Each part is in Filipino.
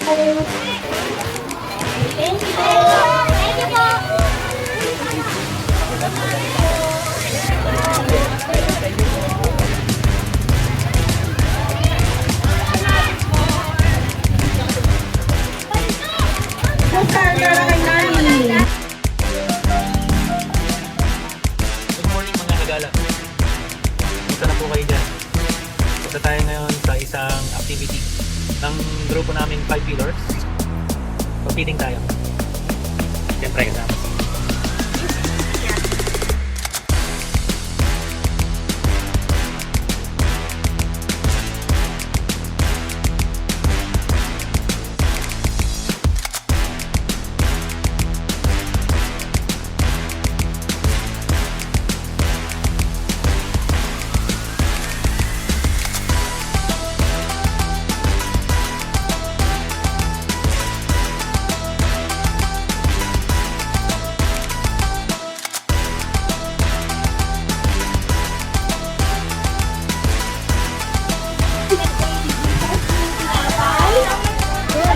Thank you. Thank you po. Good morning mga nagala. Punta na po kayo dyan. Punta tayo ngayon sa isang activity ng grupo namin 5 pillars. Pag-feeding tayo. Siyempre kasama.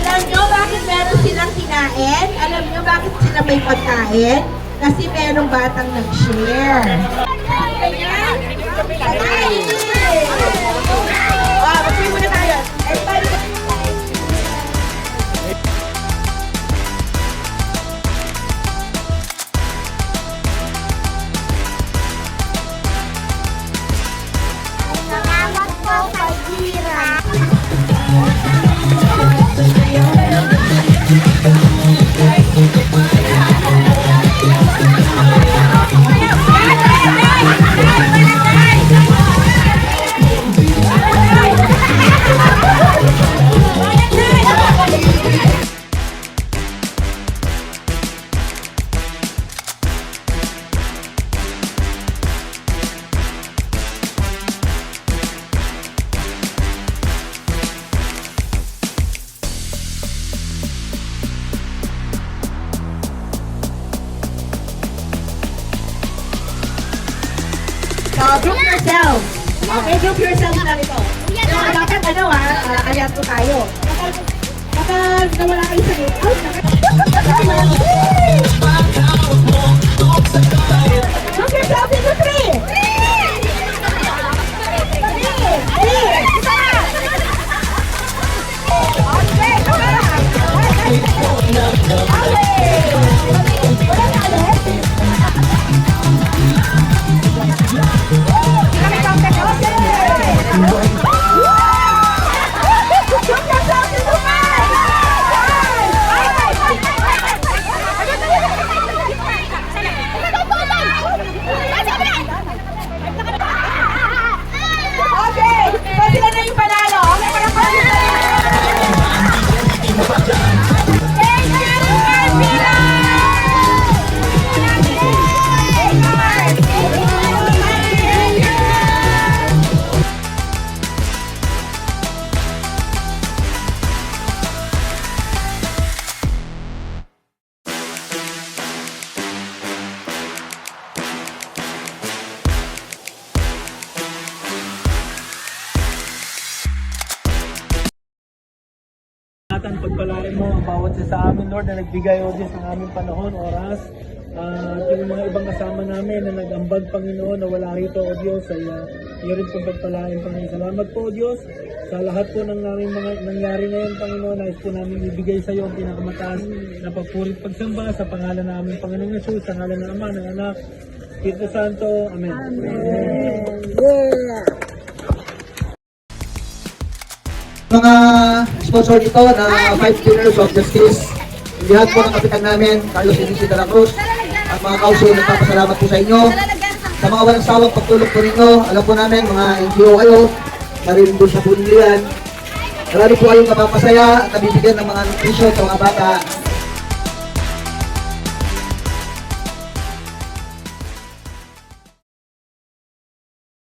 Alam nyo bakit meron silang kinain? Alam nyo bakit sila may pagkain? Kasi merong batang nag-share. Ayan. Mag-share muna tayo. Salamat po, Pagkira. Group yourself. Okay, group yourself na ito. Dapat ayan po tayo. Kapag nawala kayo sa group, group yourself into 3. Pagpalain mo ang bawat isa sa amin, Lord, na nagbigay, O Diyos, ng aming panahon, oras. Yung mga ibang kasama namin na nag-ambag, Panginoon, na wala rito, O Diyos, ay iyo rin pong pagpalain, Panginoon. Salamat po, O Diyos, sa lahat po ng aming mga nangyari ngayon, Panginoon. Nais po namin ibigay sa iyo ang pinakamataas na pagpurit pagsamba sa pangalan ng aming Panginoong Yesus, sa ngalan ng Ama, ng Anak, Espiritu Santo. Amen. Amen. Mga sponsor dito na 5 Pillars of Justice. Lahat po ng kapitan namin, Carlos Inici de la Cruz, at mga kauso, nagpapasalamat po sa inyo. Sa mga walang sawang pagtulong po ninyo, alam po namin, mga NGO kayo, marin po sa bulian. Marami po kayong napapasaya at nabibigyan ng mga nutrisyon sa mga bata.